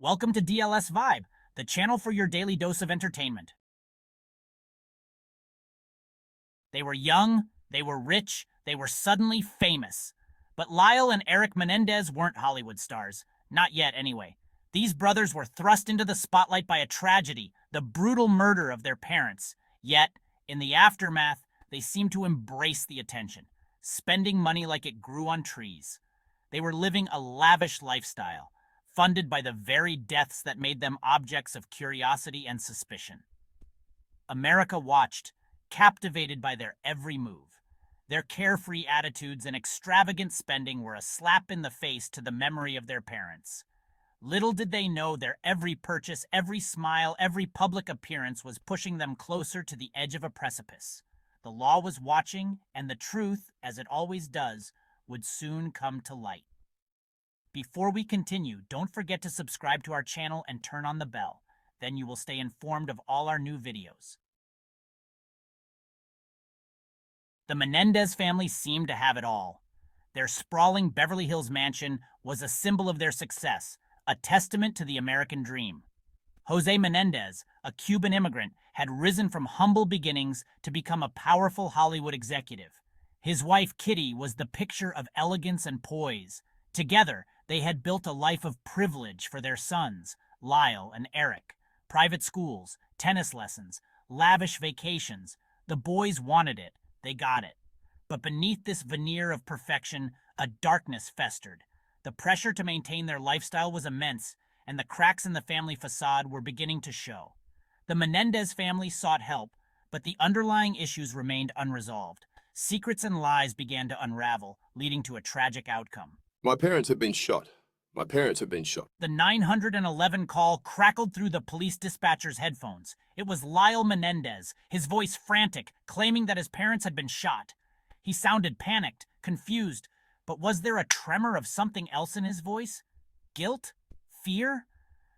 Welcome to DLS Vibe, the channel for your daily dose of entertainment. They were young, they were rich, they were suddenly famous. But Lyle and Erik Menendez weren't Hollywood stars. Not yet, anyway. These brothers were thrust into the spotlight by a tragedy, the brutal murder of their parents. Yet, in the aftermath, they seemed to embrace the attention, spending money like it grew on trees. They were living a lavish lifestyle, funded by the very deaths that made them objects of curiosity and suspicion. America watched, captivated by their every move. Their carefree attitudes and extravagant spending were a slap in the face to the memory of their parents. Little did they know their every purchase, every smile, every public appearance was pushing them closer to the edge of a precipice. The law was watching, and the truth, as it always does, would soon come to light. Before we continue, don't forget to subscribe to our channel and turn on the bell. Then you will stay informed of all our new videos. The Menendez family seemed to have it all. Their sprawling Beverly Hills mansion was a symbol of their success, a testament to the American dream. Jose Menendez, a Cuban immigrant, had risen from humble beginnings to become a powerful Hollywood executive. His wife, Kitty, was the picture of elegance and poise. Together, they had built a life of privilege for their sons, Lyle and Erik. Private schools, tennis lessons, lavish vacations. The boys wanted it. They got it. But beneath this veneer of perfection, a darkness festered. The pressure to maintain their lifestyle was immense, and the cracks in the family facade were beginning to show. The Menendez family sought help, but the underlying issues remained unresolved. Secrets and lies began to unravel, leading to a tragic outcome. My parents have been shot. My parents have been shot. The 911 call crackled through the police dispatcher's headphones. It was Lyle Menendez, his voice frantic, claiming that his parents had been shot. He sounded panicked, confused, but was there a tremor of something else in his voice? Guilt? Fear?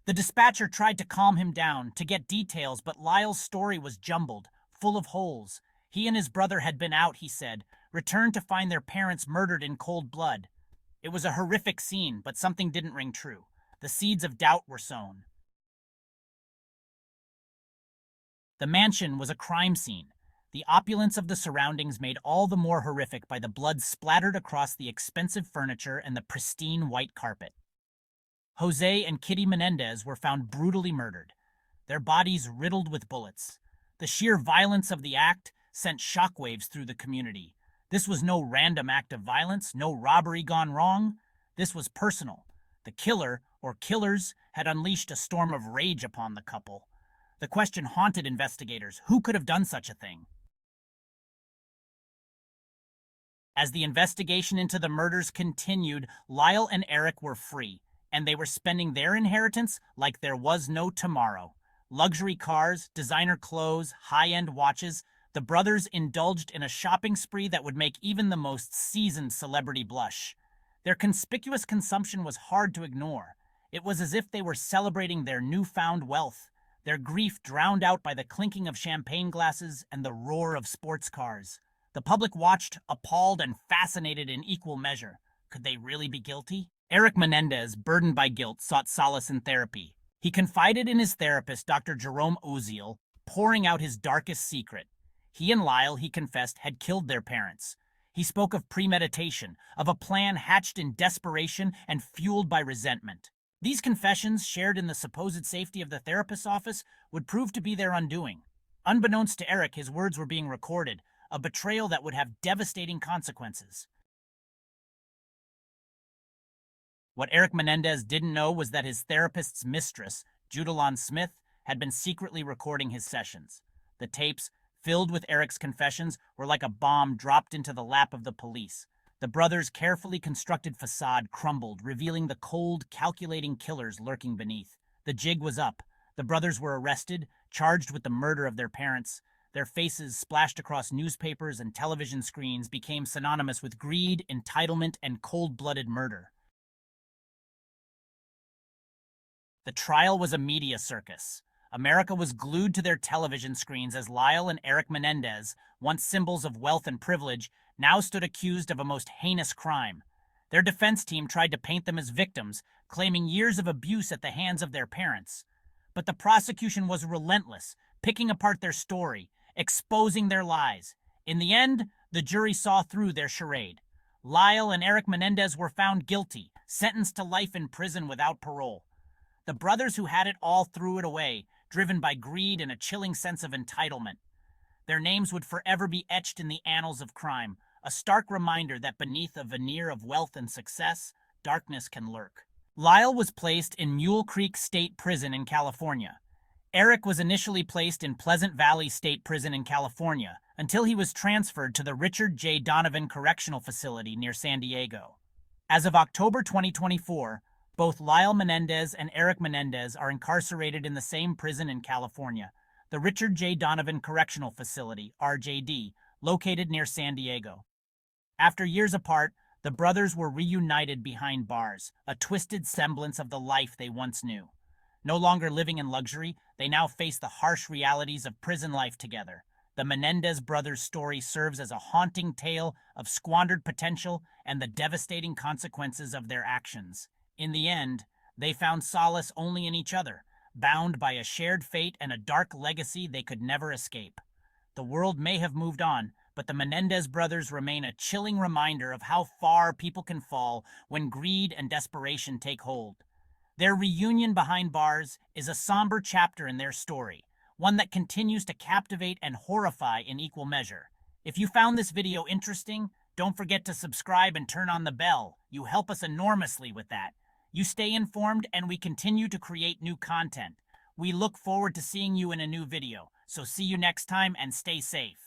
The dispatcher tried to calm him down, to get details, but Lyle's story was jumbled, full of holes. He and his brother had been out, he said, returned to find their parents murdered in cold blood. It was a horrific scene, but something didn't ring true. The seeds of doubt were sown. The mansion was a crime scene. The opulence of the surroundings made all the more horrific by the blood splattered across the expensive furniture and the pristine white carpet. Jose and Kitty Menendez were found brutally murdered, their bodies riddled with bullets. The sheer violence of the act sent shockwaves through the community. This was no random act of violence, no robbery gone wrong. This was personal. The killer, or killers, had unleashed a storm of rage upon the couple. The question haunted investigators: who could have done such a thing? As the investigation into the murders continued, Lyle and Erik were free, and they were spending their inheritance like there was no tomorrow. Luxury cars, designer clothes, high-end watches. The brothers indulged in a shopping spree that would make even the most seasoned celebrity blush. Their conspicuous consumption was hard to ignore. It was as if they were celebrating their newfound wealth, their grief drowned out by the clinking of champagne glasses and the roar of sports cars. The public watched, appalled and fascinated in equal measure. Could they really be guilty? Erik Menendez, burdened by guilt, sought solace in therapy. He confided in his therapist, Dr. Jerome Oziel, pouring out his darkest secret. He and Lyle, he confessed, had killed their parents. He spoke of premeditation, of a plan hatched in desperation and fueled by resentment. These confessions, shared in the supposed safety of the therapist's office, would prove to be their undoing. Unbeknownst to Erik, his words were being recorded, a betrayal that would have devastating consequences. What Erik Menendez didn't know was that his therapist's mistress, Judalon Smith, had been secretly recording his sessions. The tapes, filled with Erik's confessions, were like a bomb dropped into the lap of the police. The brothers' carefully constructed facade crumbled, revealing the cold, calculating killers lurking beneath. The jig was up. The brothers were arrested, charged with the murder of their parents. Their faces, splashed across newspapers and television screens, became synonymous with greed, entitlement, and cold-blooded murder. The trial was a media circus. America was glued to their television screens as Lyle and Erik Menendez, once symbols of wealth and privilege, now stood accused of a most heinous crime. Their defense team tried to paint them as victims, claiming years of abuse at the hands of their parents. But the prosecution was relentless, picking apart their story, exposing their lies. In the end, the jury saw through their charade. Lyle and Erik Menendez were found guilty, sentenced to life in prison without parole. The brothers who had it all threw it away, driven by greed and a chilling sense of entitlement. Their names would forever be etched in the annals of crime, a stark reminder that beneath a veneer of wealth and success, darkness can lurk. Lyle was placed in Mule Creek State Prison in California. Erik was initially placed in Pleasant Valley State Prison in California until he was transferred to the Richard J. Donovan Correctional Facility near San Diego. As of October 2024, both Lyle Menendez and Erik Menendez are incarcerated in the same prison in California, the Richard J. Donovan Correctional Facility, RJD, located near San Diego. After years apart, the brothers were reunited behind bars, a twisted semblance of the life they once knew. No longer living in luxury, they now face the harsh realities of prison life together. The Menendez brothers' story serves as a haunting tale of squandered potential and the devastating consequences of their actions. In the end, they found solace only in each other, bound by a shared fate and a dark legacy they could never escape. The world may have moved on, but the Menendez brothers remain a chilling reminder of how far people can fall when greed and desperation take hold. Their reunion behind bars is a somber chapter in their story, one that continues to captivate and horrify in equal measure. If you found this video interesting, don't forget to subscribe and turn on the bell. You help us enormously with that. You stay informed and we continue to create new content. We look forward to seeing you in a new video. So see you next time and stay safe.